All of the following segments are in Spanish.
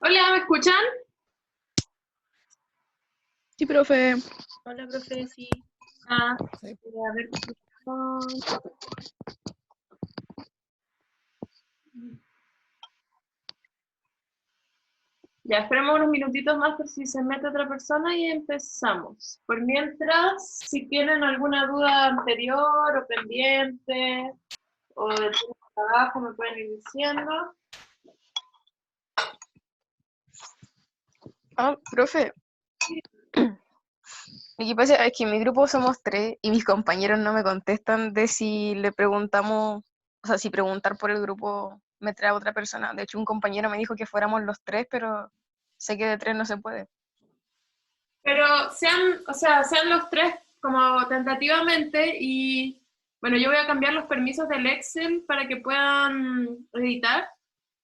Hola, ¿me escuchan? Sí, profe. Hola, profe, sí. Ah, Sí. a ver. ah, Ya, esperemos unos minutitos más por si se mete otra persona y empezamos. Por mientras, si tienen alguna duda anterior o pendiente o del trabajo, me pueden ir diciendo. Profe. Lo que pasa es que en mi grupo somos tres y mis compañeros no me contestan de si le preguntamos, o sea, si preguntar por el grupo me trae a otra persona. De hecho, un compañero me dijo que fuéramos los tres, pero sé que de tres no se puede. Pero sean los tres como tentativamente y bueno, yo voy a cambiar los permisos del Excel para que puedan editar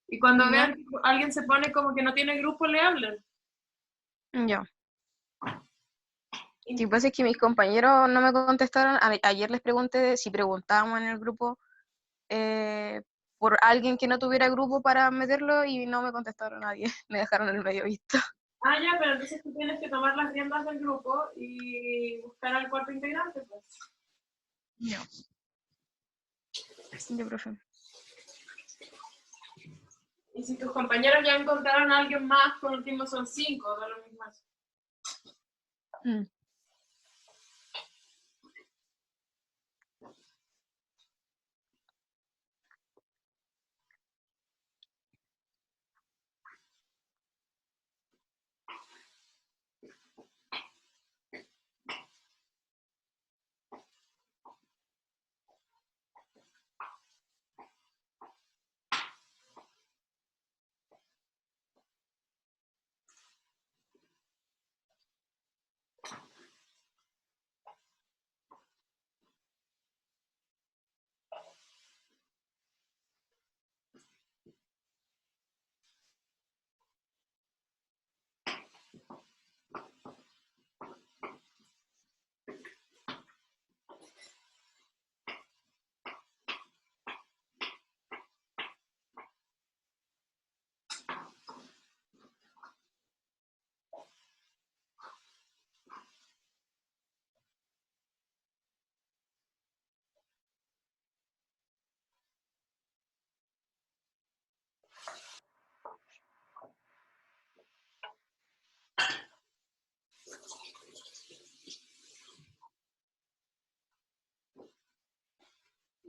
y cuando Ya, vean que alguien se pone como que no tiene grupo, le hablan. ya. Lo que pasa es que mis compañeros no me contestaron. Ayer les pregunté si preguntábamos en el grupo eh, por alguien que no tuviera grupo para meterlo y no me contestaron nadie. Me dejaron en el medio visto. Ah, ya, pero entonces tú tienes que tomar las riendas del grupo y buscar al cuarto integrante, pues. Ya. Ya, profe. Y si tus compañeros ya encontraron a alguien más, por último son 5, da lo mismo. Mm.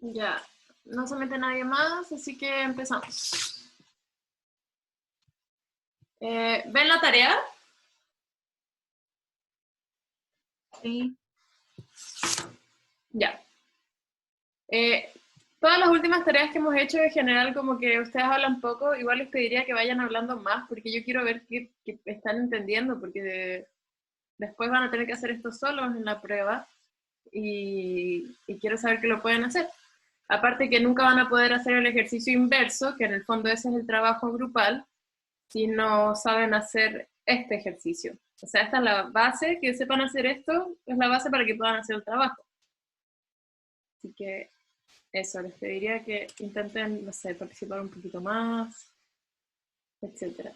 Ya, no se mete nadie más, así que empezamos. ¿Ven la tarea? Sí. Ya. Todas las últimas tareas que hemos hecho en general como que ustedes hablan poco, igual les pediría que vayan hablando más porque yo quiero ver que están entendiendo porque después van a tener que hacer esto solos en la prueba y quiero saber que lo pueden hacer. Aparte que nunca van a poder hacer el ejercicio inverso, que en el fondo ese es el trabajo grupal, si no saben hacer este ejercicio. O sea, esta es la base, que sepan hacer esto, es la base para que puedan hacer el trabajo. Así que eso, les pediría que intenten, no sé, participar un poquito más, etcétera.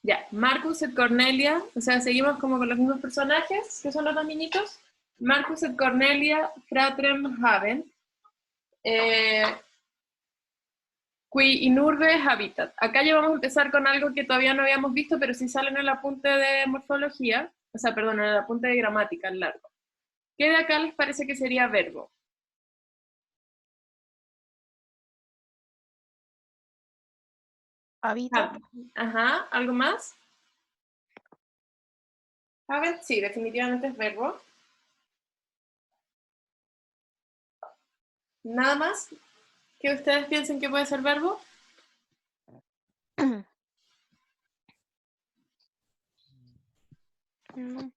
Ya, Marcus et Cornelia, o sea, seguimos como con los mismos personajes, que son los dos niñitos. Marcus et Cornelia fratrem haben, qui in urbe habitat. Acá ya vamos a empezar con algo que todavía no habíamos visto, pero sí sale en el apunte de morfología, o sea, perdón, en el apunte de gramática, el largo. ¿Qué de acá les parece que sería verbo? Hábitat. Ajá, ¿algo más? Habet, sí, definitivamente es verbo. ¿Nada más que ustedes piensen que puede ser verbo? No.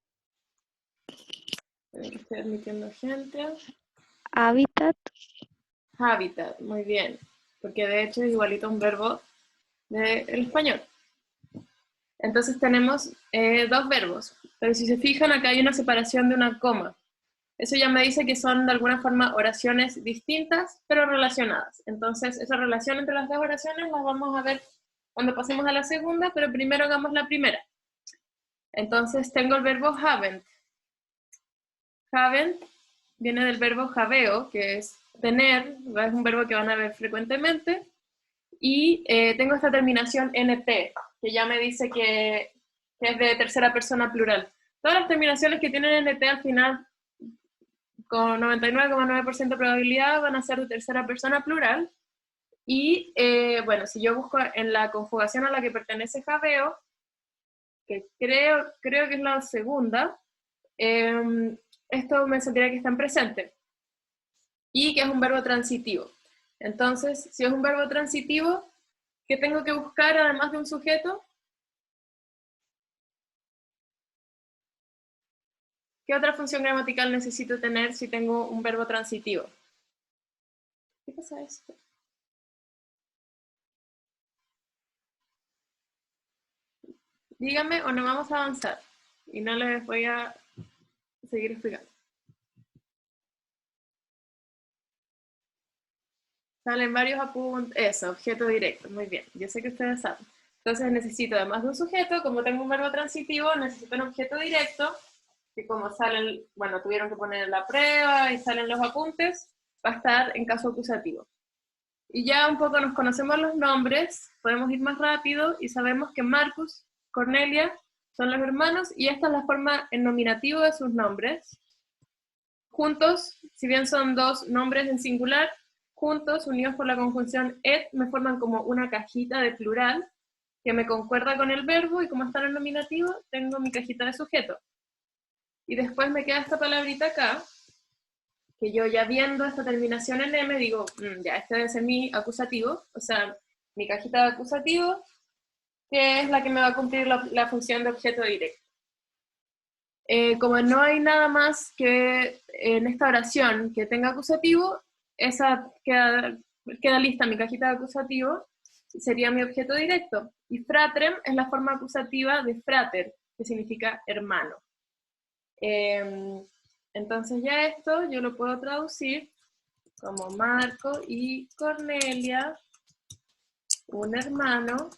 Estoy admitiendo gente. Hábitat. Habitat, muy bien. Porque de hecho es igualito a un verbo del español. Entonces tenemos dos verbos. Pero si se fijan, acá hay una separación de una coma. eso ya me dice que son de alguna forma oraciones distintas, pero relacionadas. Entonces, esa relación entre las dos oraciones las vamos a ver cuando pasemos a la segunda, pero primero hagamos la primera. Entonces, tengo el verbo haven't. Haven't viene del verbo haveo, que es tener, es un verbo que van a ver frecuentemente, y tengo esta terminación nt, que ya me dice que es de tercera persona plural. Todas las terminaciones que tienen nt al final, con 99,9% de probabilidad, van a ser de tercera persona plural. Y bueno, si yo busco en la conjugación a la que pertenece haveo, que creo que es la segunda, esto me saldría que está en presente. Y que es un verbo transitivo. Entonces, si es un verbo transitivo, ¿qué tengo que buscar además de un sujeto? ¿Qué otra función gramatical necesito tener si tengo un verbo transitivo? ¿Qué pasa esto? Dígame o no vamos a avanzar. Y no les voy a seguir explicando. Salen varios apuntes. Eso, objeto directo. Muy bien. Yo sé que ustedes saben. Entonces necesito, además de un sujeto, como tengo un verbo transitivo, necesito un objeto directo, que como salen, bueno, tuvieron que poner la prueba y salen los apuntes, va a estar en caso acusativo. Y ya un poco nos conocemos los nombres, podemos ir más rápido y sabemos que Marcus, Cornelia son los hermanos y esta es la forma en nominativo de sus nombres. Juntos, si bien son dos nombres en singular, juntos, unidos por la conjunción et, me forman como una cajita de plural que me concuerda con el verbo y como están en nominativo, tengo mi cajita de sujeto. Y después me queda esta palabrita acá, que yo ya viendo esta terminación en M digo, ya, este debe ser mi acusativo, o sea, mi cajita de acusativo, que es la que me va a cumplir la función de objeto directo. Como no hay nada más que en esta oración que tenga acusativo, esa queda lista mi cajita de acusativo, sería mi objeto directo. Y fratrem es la forma acusativa de frater, que significa hermano. Entonces ya esto yo lo puedo traducir como Marco y Cornelia, un hermano,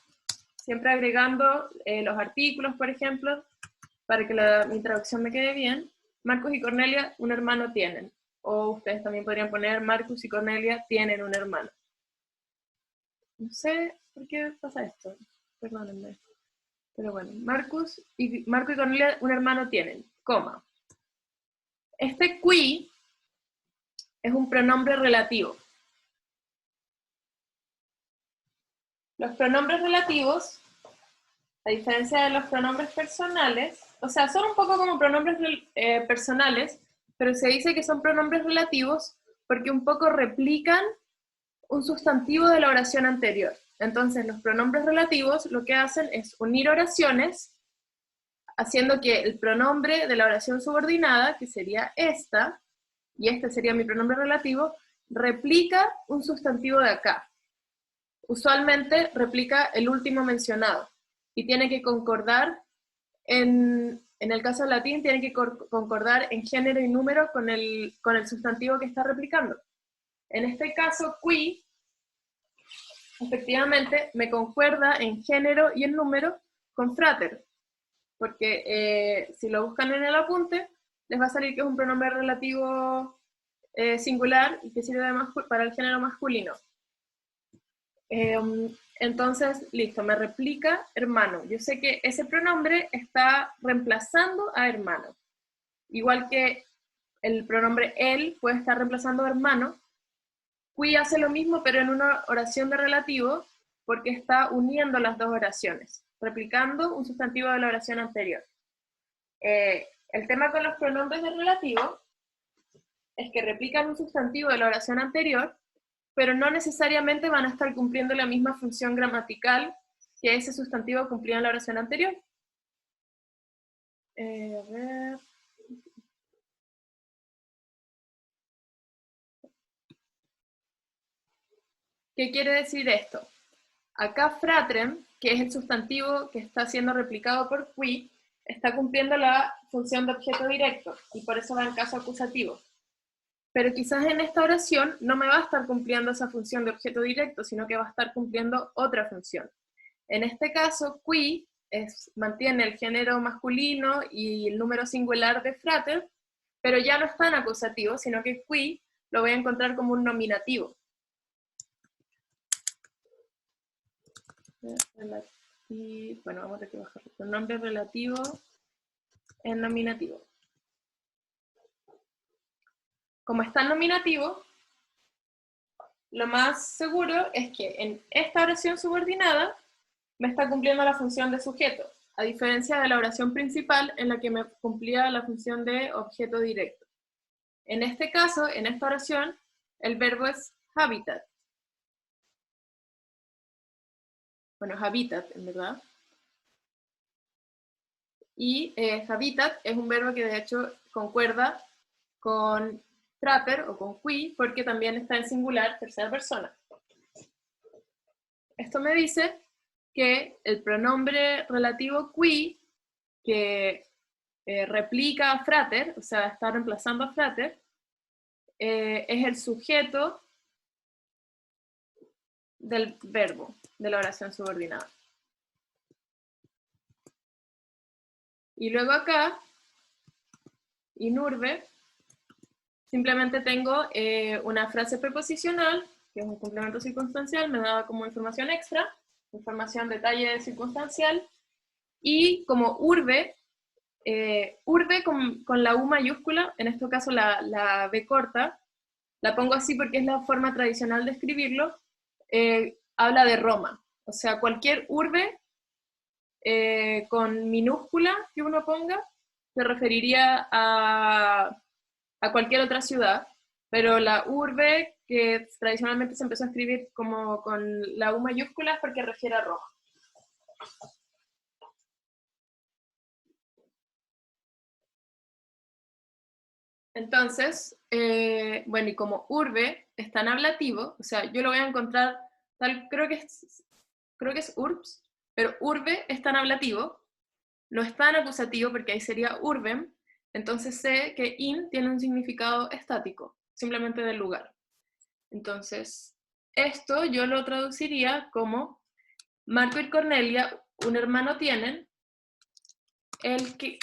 siempre agregando los artículos, por ejemplo, para que mi traducción me quede bien. Marcos y Cornelia, un hermano tienen. O ustedes también podrían poner Marcos y Cornelia tienen un hermano. No sé por qué pasa esto, perdónenme. Pero bueno, Marco y Cornelia, un hermano tienen, coma. Este qui es un pronombre relativo. Los pronombres relativos, a diferencia de los pronombres personales, o sea, son un poco como pronombres personales, pero se dice que son pronombres relativos porque un poco replican un sustantivo de la oración anterior. Entonces, los pronombres relativos lo que hacen es unir oraciones, haciendo que el pronombre de la oración subordinada, que sería esta, y este sería mi pronombre relativo, replica un sustantivo de acá. Usualmente replica el último mencionado y tiene que concordar, en el caso latín, tiene que concordar en género y número con el sustantivo que está replicando. En este caso, qui, efectivamente, me concuerda en género y en número con frater, porque si lo buscan en el apunte, les va a salir que es un pronombre relativo singular y que sirve para el género masculino. Entonces, listo, me replica hermano. Yo sé que ese pronombre está reemplazando a hermano. Igual que el pronombre él puede estar reemplazando a hermano. Qui hace lo mismo, pero en una oración de relativo, porque está uniendo las dos oraciones, replicando un sustantivo de la oración anterior. El tema con los pronombres de relativo es que replican un sustantivo de la oración anterior, pero no necesariamente van a estar cumpliendo la misma función gramatical que ese sustantivo cumplía en la oración anterior. A ver. ¿Qué quiere decir esto? Acá fratrem, que es el sustantivo que está siendo replicado por qui, está cumpliendo la función de objeto directo, y por eso va en caso acusativo. Pero quizás en esta oración no me va a estar cumpliendo esa función de objeto directo, sino que va a estar cumpliendo otra función. En este caso, qui mantiene el género masculino y el número singular de frater, pero ya no está en acusativo, sino que qui lo voy a encontrar como un nominativo. Y, bueno, vamos a tener que bajarlo. El nombre relativo en nominativo. Como está en nominativo, lo más seguro es que en esta oración subordinada me está cumpliendo la función de sujeto, a diferencia de la oración principal en la que me cumplía la función de objeto directo. En este caso, en esta oración, el verbo es habitat. Bueno, habitat, en verdad. Y habitat es un verbo que de hecho concuerda con frater o con qui, porque también está en singular, tercera persona. Esto me dice que el pronombre relativo qui, que replica a frater, o sea, está reemplazando a frater, es el sujeto del verbo, de la oración subordinada. Y luego acá, in urbe, simplemente tengo una frase preposicional, que es un complemento circunstancial, me da como información extra, información, detalle circunstancial, y como urbe, urbe con la U mayúscula, en este caso la B corta, la pongo así porque es la forma tradicional de escribirlo, habla de Roma. O sea, cualquier urbe con minúscula que uno ponga se referiría a cualquier otra ciudad, pero la urbe, que tradicionalmente se empezó a escribir como con la U mayúscula, es porque refiere a Roma. Entonces, bueno, y como urbe está en ablativo, o sea, yo lo voy a encontrar tal, creo que es urbs, pero urbe está en ablativo, no está en acusativo porque ahí sería urbem, entonces sé que in tiene un significado estático, simplemente del lugar. Entonces, esto yo lo traduciría como Marco y Cornelia, un hermano tienen, el que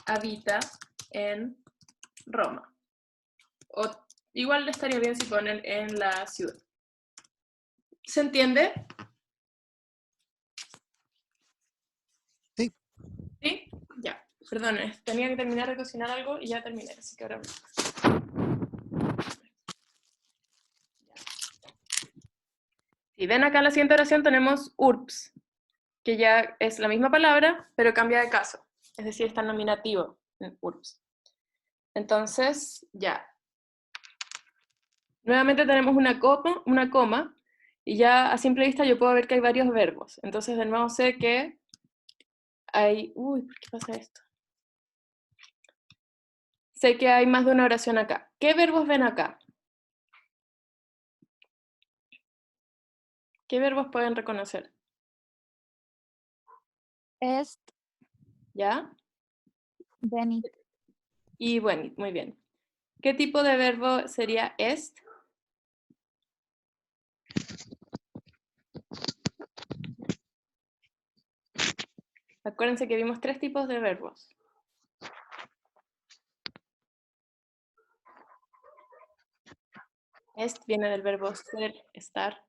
habita en Roma. O igual estaría bien si ponen en la ciudad. ¿Se entiende? Sí. ¿Sí? Ya. Perdón, tenía que terminar de cocinar algo y ya terminé, así que ahora... Si ven acá en la siguiente oración tenemos urbs, que ya es la misma palabra, pero cambia de caso. Es decir, está en nominativo en urbs. Entonces, ya. Nuevamente tenemos una coma, y ya a simple vista yo puedo ver que hay varios verbos. Entonces, de nuevo sé que hay... Uy, ¿por qué pasa esto? Sé que hay más de una oración acá. ¿Qué verbos ven acá? ¿Qué verbos pueden reconocer? Est, ¿Ya? venit, Y bueno, muy bien. ¿Qué tipo de verbo sería est? Acuérdense que vimos 3 tipos de verbos. Est viene del verbo ser, estar.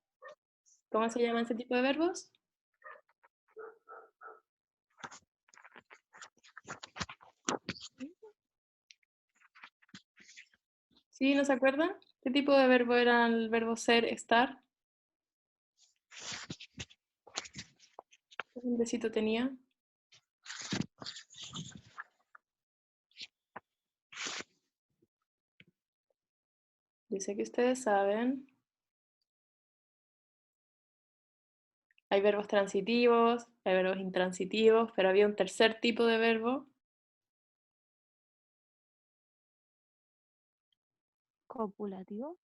¿Cómo se llama ese tipo de verbos? ¿Sí? ¿No se acuerdan? ¿Qué tipo de verbo era el verbo ser, estar? ¿Qué nombrecito tenía? Yo sé que ustedes saben. Hay verbos transitivos, hay verbos intransitivos, pero había un tercer tipo de verbo. copulativo.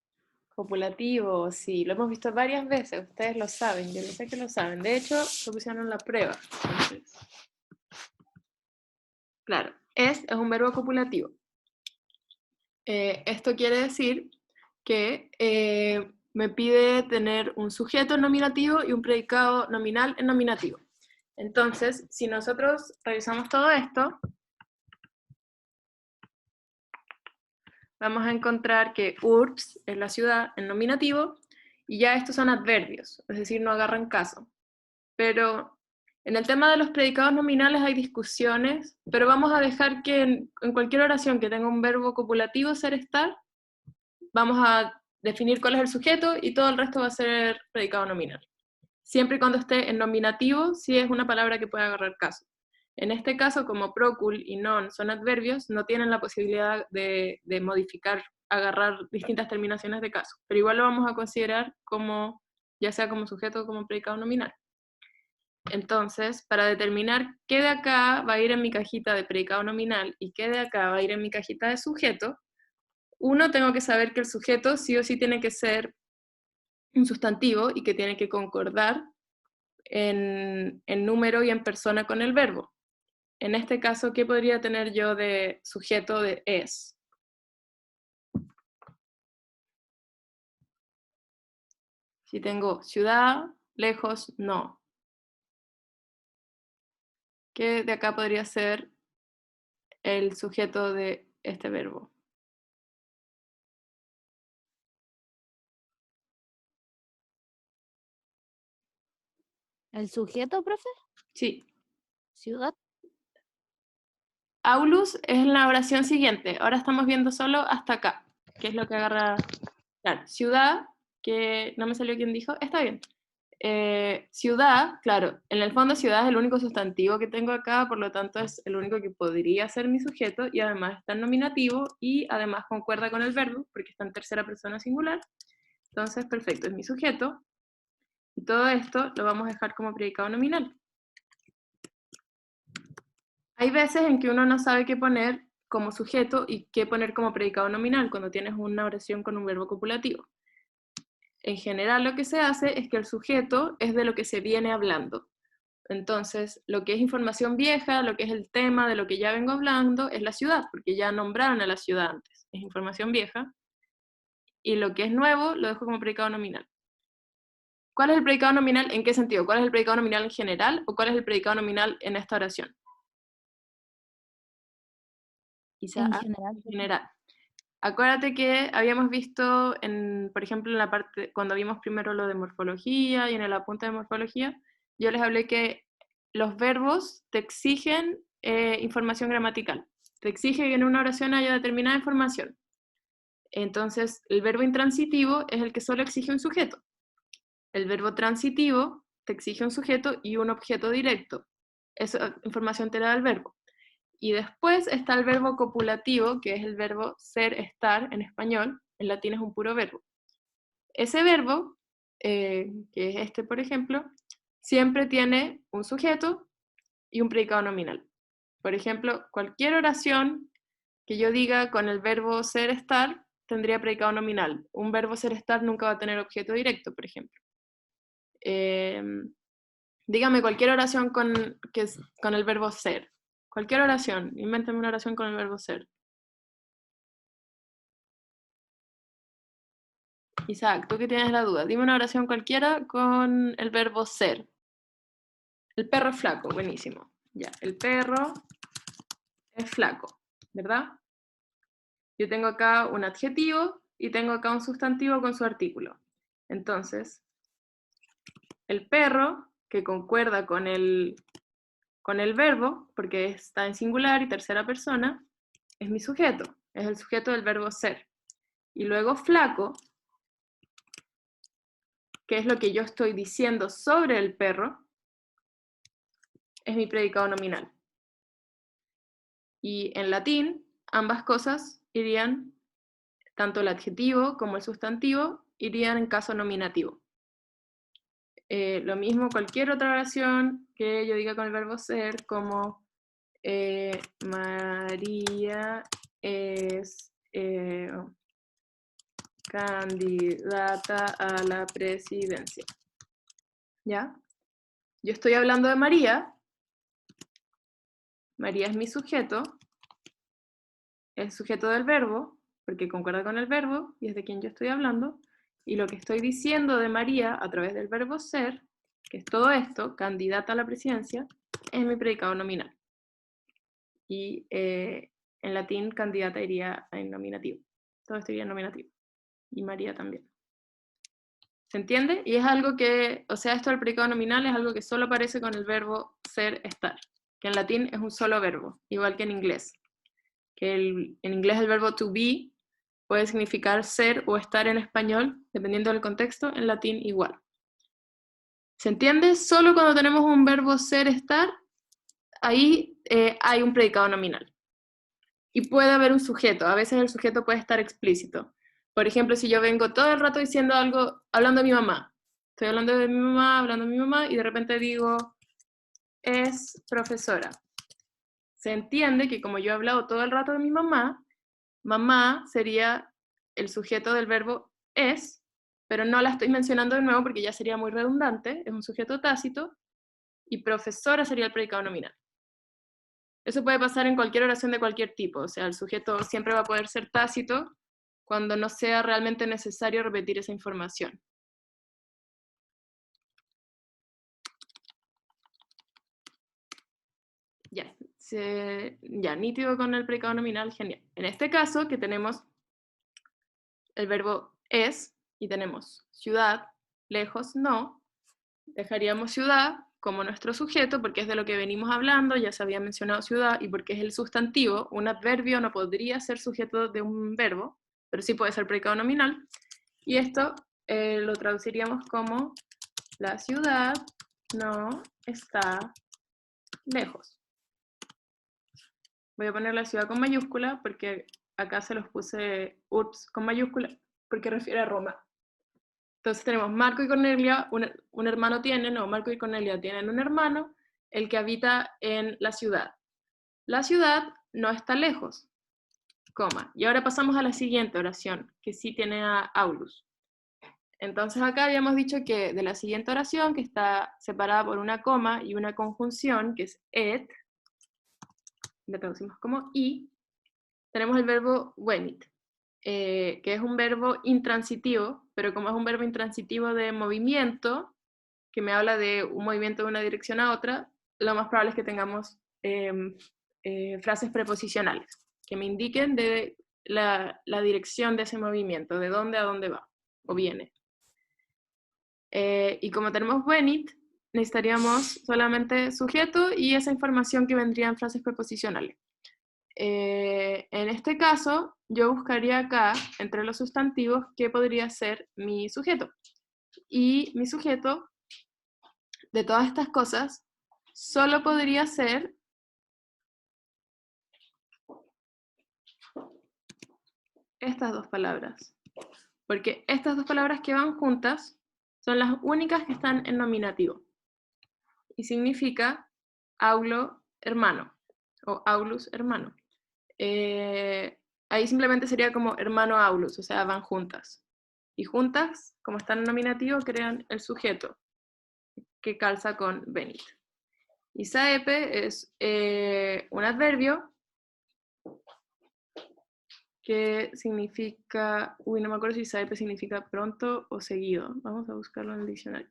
Copulativo, sí, lo hemos visto varias veces, ustedes lo saben, yo lo sé que lo saben. De hecho, lo pusieron en la prueba. Entonces, claro, es un verbo copulativo. Esto quiere decir que me pide tener un sujeto en nominativo y un predicado nominal en nominativo. Entonces, si nosotros revisamos todo esto, vamos a encontrar que urbs es la ciudad en nominativo, y ya estos son adverbios, es decir, no agarran caso. Pero en el tema de los predicados nominales hay discusiones, pero vamos a dejar que en cualquier oración que tenga un verbo copulativo, ser, estar, vamos a definir cuál es el sujeto y todo el resto va a ser predicado nominal. Siempre y cuando esté en nominativo, si es una palabra que puede agarrar caso. En este caso, como procul y non son adverbios, no tienen la posibilidad de modificar, agarrar distintas terminaciones de caso, pero igual lo vamos a considerar como, ya sea como sujeto o como predicado nominal. Entonces, para determinar qué de acá va a ir en mi cajita de predicado nominal y qué de acá va a ir en mi cajita de sujeto, uno, tengo que saber que el sujeto sí o sí tiene que ser un sustantivo y que tiene que concordar en número y en persona con el verbo. En este caso, ¿qué podría tener yo de sujeto de es? Si tengo ciudad, lejos, no. ¿Qué de acá podría ser el sujeto de este verbo? ¿El sujeto, profe? Sí. ¿Ciudad? Aulus es en la oración siguiente. Ahora estamos viendo solo hasta acá, que es lo que agarra. Claro, ciudad, que no me salió quien dijo, está bien. Ciudad, claro, en el fondo ciudad es el único sustantivo que tengo acá, por lo tanto es el único que podría ser mi sujeto, y además está en nominativo, y además concuerda con el verbo, porque está en tercera persona singular. Entonces, perfecto, es mi sujeto, y todo esto lo vamos a dejar como predicado nominal. Hay veces en que uno no sabe qué poner como sujeto y qué poner como predicado nominal cuando tienes una oración con un verbo copulativo. En general lo que se hace es que el sujeto es de lo que se viene hablando. Entonces, lo que es información vieja, lo que es el tema de lo que ya vengo hablando, es la ciudad, porque ya nombraron a la ciudad antes. Es información vieja. Y lo que es nuevo, lo dejo como predicado nominal. ¿Cuál es el predicado nominal? ¿En qué sentido? ¿Cuál es el predicado nominal en general o cuál es el predicado nominal en esta oración? Quizá En general. en general. Acuérdate que habíamos visto, por ejemplo, en la parte, cuando vimos primero lo de morfología y en el apunte de morfología, yo les hablé que los verbos te exigen información gramatical. Te exige que en una oración haya determinada información. Entonces, el verbo intransitivo es el que solo exige un sujeto. El verbo transitivo te exige un sujeto y un objeto directo. Esa información te la da el verbo. Y después está el verbo copulativo, que es el verbo ser, estar en español, en latín es un puro verbo. Ese verbo, que es este por ejemplo, siempre tiene un sujeto y un predicado nominal. Por ejemplo, cualquier oración que yo diga con el verbo ser, estar, tendría predicado nominal. Un verbo ser, estar nunca va a tener objeto directo, por ejemplo. Dígame cualquier oración con el verbo ser. Cualquier oración, invéntame una oración con el verbo ser. Isaac, tú que tienes la duda, dime una oración cualquiera con el verbo ser. El perro es flaco, buenísimo. Ya, el perro es flaco, ¿verdad? Yo tengo acá un adjetivo y tengo acá un sustantivo con su artículo. Entonces, el perro, que concuerda con el verbo, porque está en singular y tercera persona, es mi sujeto, es el sujeto del verbo ser. Y luego flaco, que es lo que yo estoy diciendo sobre el perro, es mi predicado nominal. Y en latín, ambas cosas irían, tanto el adjetivo como el sustantivo, irían en caso nominativo. Lo mismo cualquier otra oración que yo diga con el verbo ser, como María es candidata a la presidencia. ¿Ya? Yo estoy hablando de María. María es mi sujeto. Es sujeto del verbo, porque concuerda con el verbo y es de quien yo estoy hablando. Y lo que estoy diciendo de María a través del verbo ser, que es todo esto, candidata a la presidencia, es mi predicado nominal. Y en latín, candidata iría en nominativo. Todo esto iría en nominativo. Y María también. ¿Se entiende? Y es algo que, o sea, esto del predicado nominal es algo que solo aparece con el verbo ser, estar. Que en latín es un solo verbo, igual que en inglés. Que en inglés el verbo to be puede significar ser o estar en español, dependiendo del contexto, en latín igual. ¿Se entiende? Solo cuando tenemos un verbo ser, estar, ahí hay un predicado nominal. Y puede haber un sujeto, a veces el sujeto puede estar explícito. Por ejemplo, si yo vengo todo el rato diciendo algo, hablando de mi mamá, estoy hablando de mi mamá, hablando de mi mamá, y de repente digo, es profesora. Se entiende que como yo he hablado todo el rato de mi mamá, mamá sería el sujeto del verbo es, pero no la estoy mencionando de nuevo porque ya sería muy redundante, es un sujeto tácito, y profesora sería el predicado nominal. Eso puede pasar en cualquier oración de cualquier tipo, o sea, el sujeto siempre va a poder ser tácito cuando no sea realmente necesario repetir esa información. Ya, nítido con el predicado nominal, genial. En este caso, que tenemos el verbo es, y tenemos ciudad, lejos, no, dejaríamos ciudad como nuestro sujeto, porque es de lo que venimos hablando, ya se había mencionado ciudad, y porque es el sustantivo, un adverbio no podría ser sujeto de un verbo, pero sí puede ser predicado nominal, y esto lo traduciríamos como la ciudad no está lejos. Voy a poner la ciudad con mayúscula, porque acá se los puse URBS con mayúscula, porque refiere a Roma. Entonces tenemos Marco y Cornelia, un hermano tienen, o Marco y Cornelia tienen un hermano, el que habita en la ciudad. La ciudad no está lejos, coma. Y ahora pasamos a la siguiente oración, que sí tiene a Aulus. Entonces acá habíamos dicho que de la siguiente oración, que está separada por una coma y una conjunción, que es et, la traducimos como y, tenemos el verbo venit, que es un verbo intransitivo, pero como es un verbo intransitivo de movimiento, que me habla de un movimiento de una dirección a otra, lo más probable es que tengamos frases preposicionales, que me indiquen de la dirección de ese movimiento, de dónde a dónde va, o viene. Y como tenemos venit, necesitaríamos solamente sujeto y esa información que vendría en frases preposicionales. En este caso, yo buscaría acá, entre los sustantivos, qué podría ser mi sujeto. Y mi sujeto, de todas estas cosas, solo podría ser estas dos palabras. Porque estas dos palabras que van juntas son las únicas que están en nominativo. Y significa aulo hermano, o aulus hermano. Ahí simplemente sería como hermano aulus, o sea, van juntas. Y juntas, como están en nominativo, crean el sujeto, que calza con venit. Y saepe es un adverbio que significa, no me acuerdo si saepe significa pronto o seguido. Vamos a buscarlo en el diccionario.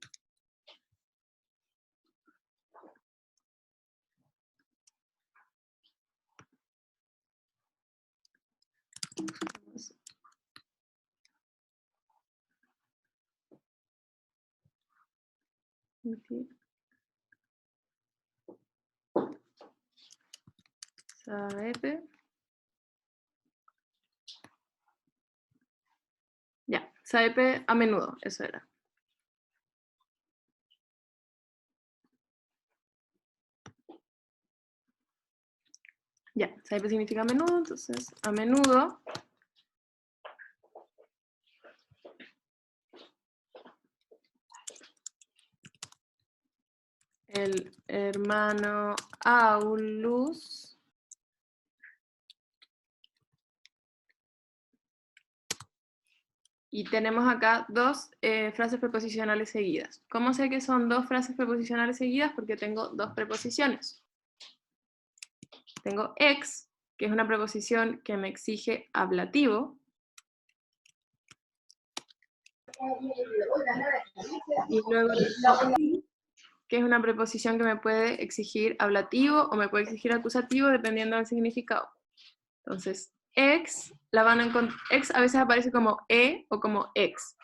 Saepe. Ya, saepe a menudo, eso era. Ya, saepe significa a menudo, entonces a menudo el hermano Aulus Y tenemos acá dos frases preposicionales seguidas. ¿Cómo sé que son dos frases preposicionales seguidas? Porque tengo dos preposiciones. Tengo ex, que es una preposición que me exige ablativo. Y luego que es una preposición que me puede exigir ablativo o me puede exigir acusativo dependiendo del significado. Entonces, ex, ex a veces aparece como e o como ex.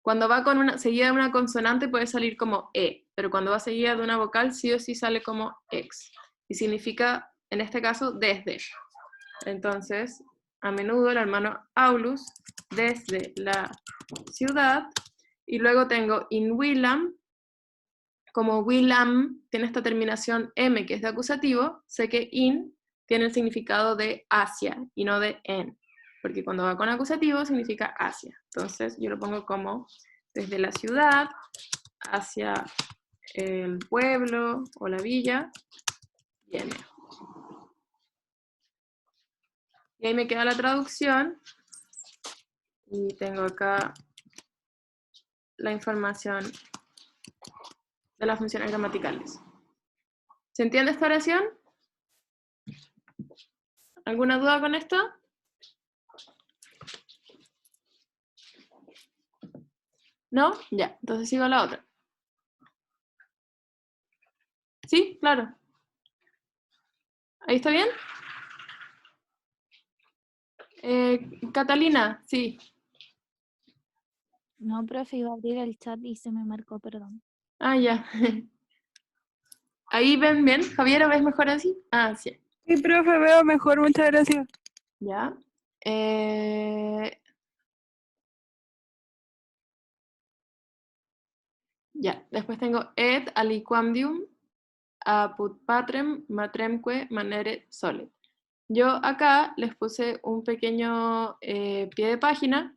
Cuando va seguida de una consonante puede salir como e, pero cuando va seguida de una vocal sí o sí sale como ex. Y significa, en este caso, desde. Entonces, a menudo el hermano Aulus, desde la ciudad, y luego tengo in Willam, como Willam tiene esta terminación M que es de acusativo, sé que in tiene el significado de hacia y no de en, porque cuando va con acusativo significa hacia. Entonces yo lo pongo como desde la ciudad hacia el pueblo o la villa, viene. Y ahí me queda la traducción, y tengo acá la información de las funciones gramaticales. ¿Se entiende esta oración? ¿Alguna duda con esto? ¿No? Ya, entonces sigo a la otra. ¿Sí? Claro. ¿Ahí está bien? Catalina, sí. No, profe, iba a abrir el chat y se me marcó, perdón. Ah, ya. ¿Ahí ven bien? ¿Javier, ves mejor así? Ah, sí. Sí, profe, veo mejor, muchas gracias. Ya. Ya, después tengo et aliquamdium apud patrem matremque manere solet. Yo acá les puse un pequeño pie de página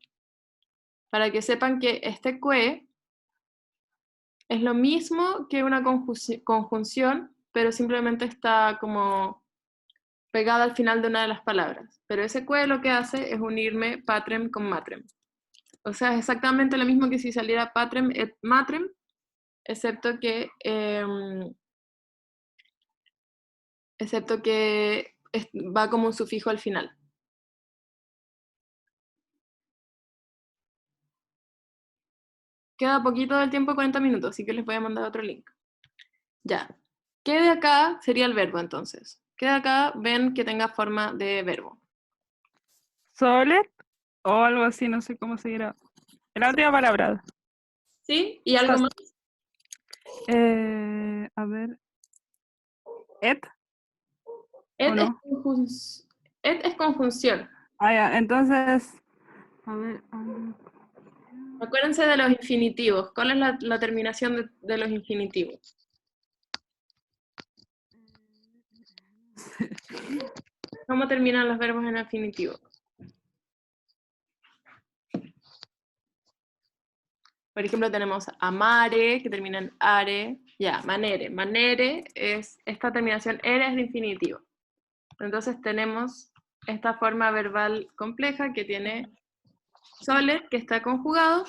para que sepan que este que es lo mismo que una conjunción, pero simplemente está como pegada al final de una de las palabras. Pero ese que lo que hace es unirme patrem con matrem. O sea, es exactamente lo mismo que si saliera patrem et matrem, excepto que va como un sufijo al final. Queda poquito del tiempo, 40 minutos, así que les voy a mandar otro link. Ya. ¿Qué de acá sería el verbo entonces? ¿Qué de acá ven que tenga forma de verbo? Solet o algo así, no sé cómo se dirá. La última palabra. ¿Sí? ¿Y algo más? A ver. Et. Et, ¿O no? Et es conjunción. Ah, ya, entonces. A ver. Acuérdense de los infinitivos. ¿Cuál es la terminación de los infinitivos? ¿Cómo terminan los verbos en infinitivo? Por ejemplo, tenemos amare, que termina en are. Ya, manere. Manere es, esta terminación ere es de infinitivo. Entonces tenemos esta forma verbal compleja que tiene solet, que está conjugado,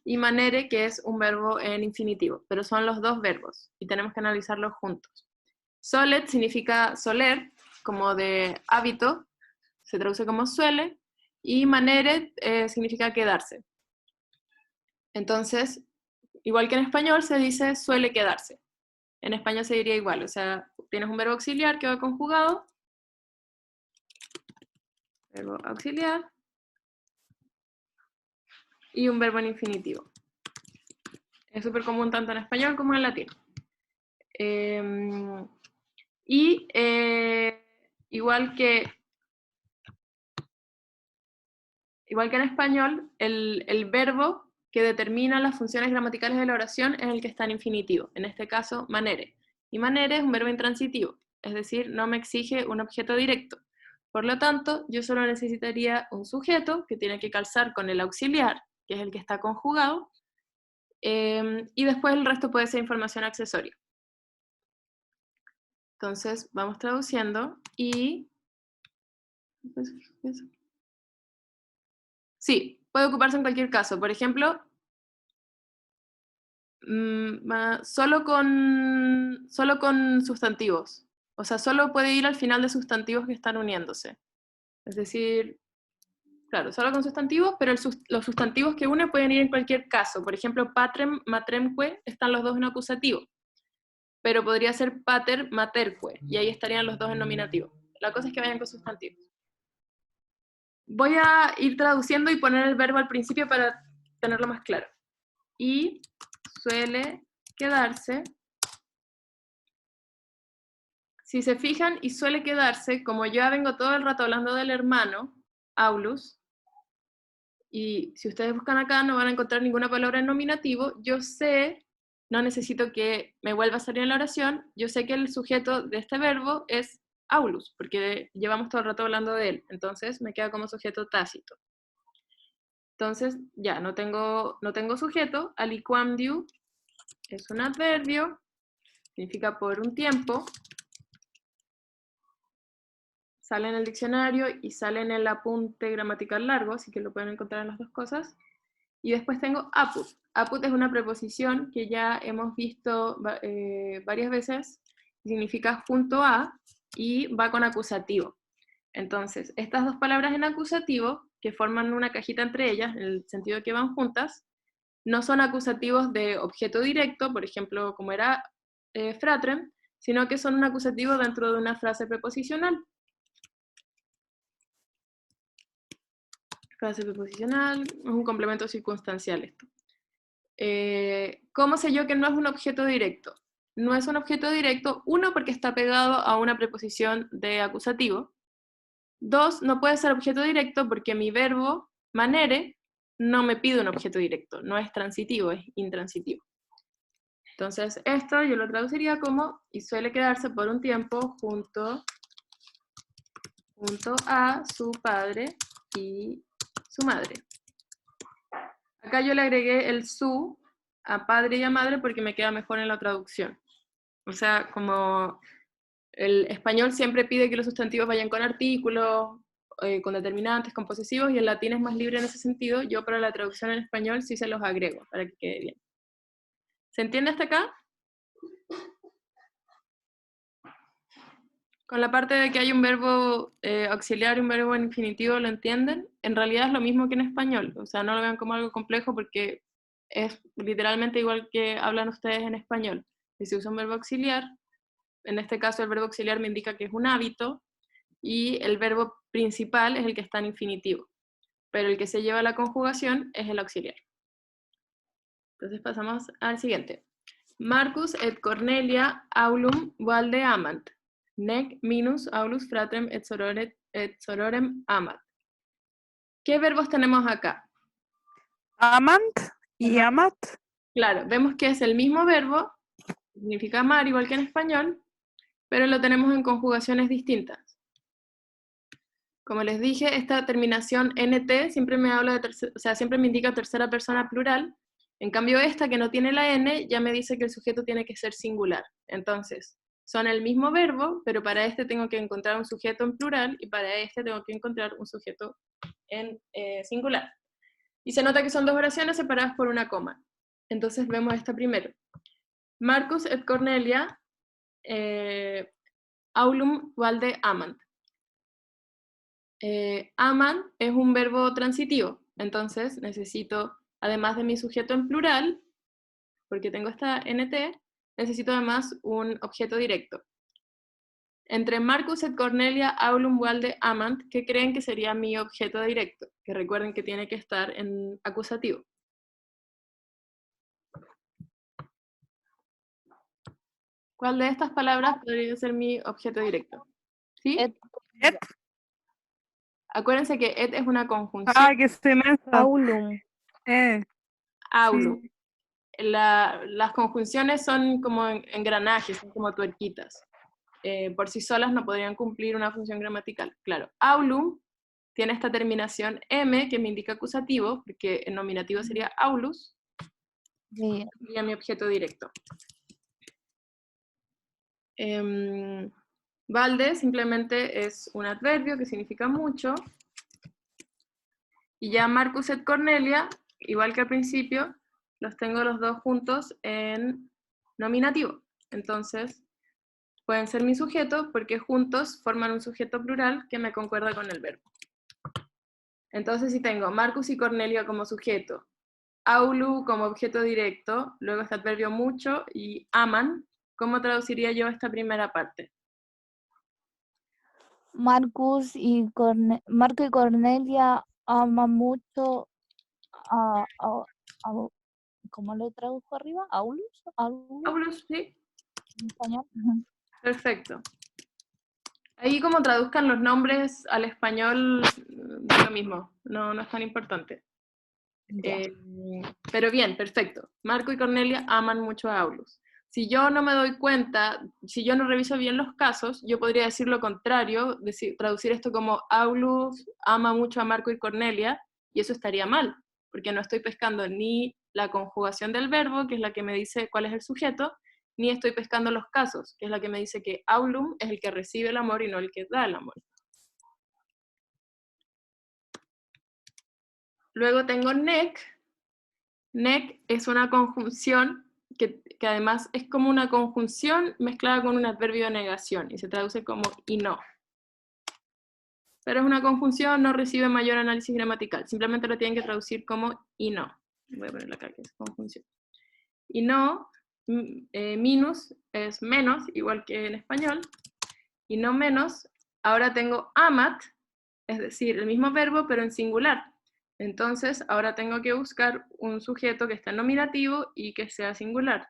y manere, que es un verbo en infinitivo. Pero son los dos verbos, y tenemos que analizarlos juntos. Solet significa soler, como de hábito, se traduce como suele, y manere significa quedarse. Entonces, igual que en español se dice suele quedarse. En español se diría igual, o sea, tienes un verbo auxiliar que va conjugado, verbo auxiliar, y un verbo en infinitivo. Es súper común tanto en español como en latín. Y igual que en español, el verbo que determina las funciones gramaticales de la oración es el que está en infinitivo, en este caso, manere. Y manere es un verbo intransitivo, es decir, no me exige un objeto directo. Por lo tanto, yo solo necesitaría un sujeto que tiene que calzar con el auxiliar, que es el que está conjugado, y después el resto puede ser información accesoria. Entonces, vamos traduciendo y Sí, puede ocuparse en cualquier caso. Por ejemplo, solo con sustantivos. O sea, solo puede ir al final de sustantivos que están uniéndose. Es decir, claro, solo con sustantivos, pero los sustantivos que une pueden ir en cualquier caso. Por ejemplo, patrem, matremque, están los dos en acusativo. Pero podría ser pater, materque, y ahí estarían los dos en nominativo. La cosa es que vayan con sustantivos. Voy a ir traduciendo y poner el verbo al principio para tenerlo más claro. Y suele quedarse. Si se fijan, y suele quedarse, como yo ya vengo todo el rato hablando del hermano, Aulus, y si ustedes buscan acá no van a encontrar ninguna palabra en nominativo, yo sé, no necesito que me vuelva a salir en la oración, yo sé que el sujeto de este verbo es Aulus, porque llevamos todo el rato hablando de él, entonces me queda como sujeto tácito. Entonces, ya, no tengo sujeto, aliquamdiu es un adverbio, significa por un tiempo, sale en el diccionario y sale en el apunte gramatical largo, así que lo pueden encontrar en las dos cosas. Y después tengo apud. Apud es una preposición que ya hemos visto varias veces, significa junto a, y va con acusativo. Entonces, estas dos palabras en acusativo, que forman una cajita entre ellas, en el sentido de que van juntas, no son acusativos de objeto directo, por ejemplo, como era fratrem, sino que son un acusativo dentro de una frase preposicional. Frase preposicional, es un complemento circunstancial esto. ¿Cómo sé yo que no es un objeto directo? No es un objeto directo, uno, porque está pegado a una preposición de acusativo. Dos, no puede ser objeto directo porque mi verbo, manere, no me pide un objeto directo, no es transitivo, es intransitivo. Entonces, esto yo lo traduciría como, y suele quedarse por un tiempo junto a su padre y su madre. Acá yo le agregué el su a padre y a madre porque me queda mejor en la traducción. O sea, como el español siempre pide que los sustantivos vayan con artículos, con determinantes, con posesivos, y el latín es más libre en ese sentido, yo para la traducción en español sí se los agrego, para que quede bien. ¿Se entiende hasta acá? Con la parte de que hay un verbo auxiliar y un verbo en infinitivo, ¿lo entienden? En realidad es lo mismo que en español, o sea, no lo vean como algo complejo porque es literalmente igual que hablan ustedes en español. Si se usa un verbo auxiliar, en este caso el verbo auxiliar me indica que es un hábito, y el verbo principal es el que está en infinitivo, pero el que se lleva a la conjugación es el auxiliar. Entonces pasamos al siguiente. Marcus et Cornelia aulum valde amant. Nec minus aulus fratrem et sororem amat. ¿Qué verbos tenemos acá? Amant y Ajá. amat. Claro, vemos que es el mismo verbo, significa amar igual que en español, pero lo tenemos en conjugaciones distintas. Como les dije, esta terminación nt siempre me habla de siempre me indica tercera persona plural. En cambio esta, que no tiene la n, ya me dice que el sujeto tiene que ser singular. Entonces, son el mismo verbo, pero para este tengo que encontrar un sujeto en plural y para este tengo que encontrar un sujeto en singular. Y se nota que son dos oraciones separadas por una coma. Entonces vemos esta primero. Marcus et Cornelia aulum valde amant. Aman es un verbo transitivo, entonces necesito, además de mi sujeto en plural, porque tengo esta nt, necesito además un objeto directo. Entre Marcus et Cornelia aulum valde amant, ¿qué creen que sería mi objeto directo? Que recuerden que tiene que estar en acusativo. ¿Cuál de estas palabras podría ser mi objeto directo? ¿Sí? Et. Acuérdense que et es una conjunción. Ah, que se mensa. Aulum. Aulum. Sí. Las conjunciones son como engranajes, son como tuerquitas. Por sí solas no podrían cumplir una función gramatical. Claro, aulum tiene esta terminación m que me indica acusativo, porque en nominativo sería aulus, Bien. sería mi objeto directo. Valde simplemente es un adverbio que significa mucho, Y ya Marcus et Cornelia, igual que al principio, los tengo los dos juntos en nominativo. Entonces, pueden ser mi sujeto porque juntos forman un sujeto plural que me concuerda con el verbo. Entonces, si tengo Marcus y Cornelia como sujeto, Aulu como objeto directo, luego está el adverbio mucho y aman, ¿cómo traduciría yo esta primera parte? Marco y Cornelia aman mucho a- ¿cómo lo tradujo arriba? ¿Aulus? ¿Aulus Aulus, sí, en español? Ujú. perfecto. Ahí como traduzcan los nombres al español, da lo mismo, no es tan importante. Ya. Pero bien, perfecto. Marco y Cornelia aman mucho a Aulus. Si yo no me doy cuenta, si yo no reviso bien los casos, yo podría decir lo contrario, traducir esto como Aulus ama mucho a Marco y Cornelia, y eso estaría mal, porque no estoy pescando ni la conjugación del verbo, que es la que me dice cuál es el sujeto, ni estoy pescando los casos, que es la que me dice que Aulum es el que recibe el amor y no el que da el amor. Luego tengo nec. Nec es una conjunción que además es como una conjunción mezclada con un adverbio de negación y se traduce como y no. Pero es una conjunción, no recibe mayor análisis gramatical, simplemente lo tienen que traducir como y no. Voy a ponerlo acá que es conjunción. Y no, minus es menos, igual que en español, y no menos, ahora tengo amat, es decir, el mismo verbo pero en singular. Entonces, ahora tengo que buscar un sujeto que esté en nominativo y que sea singular.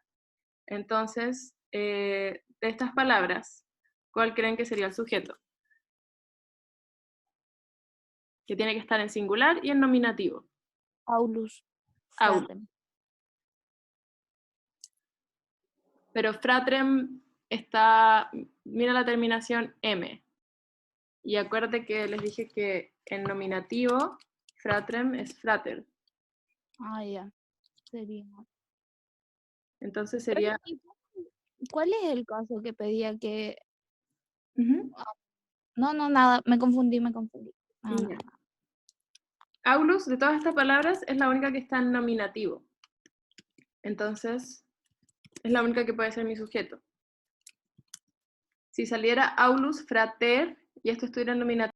Entonces, de estas palabras, ¿cuál creen que sería el sujeto? Que tiene que estar en singular y en nominativo. Aulus. Aulus. Fratrem. Pero fratrem está, mira la terminación M. Y acuérdate que les dije que en nominativo, fratrem es frater. Ah, ya. Sería. Entonces Pero, sería... ¿y ¿cuál es el caso que pedía que... Ujú. No, nada, me confundí. No, Ya. Aulus, de todas estas palabras, es la única que está en nominativo. Entonces, es la única que puede ser mi sujeto. Si saliera Aulus frater, y esto estuviera en nominativo,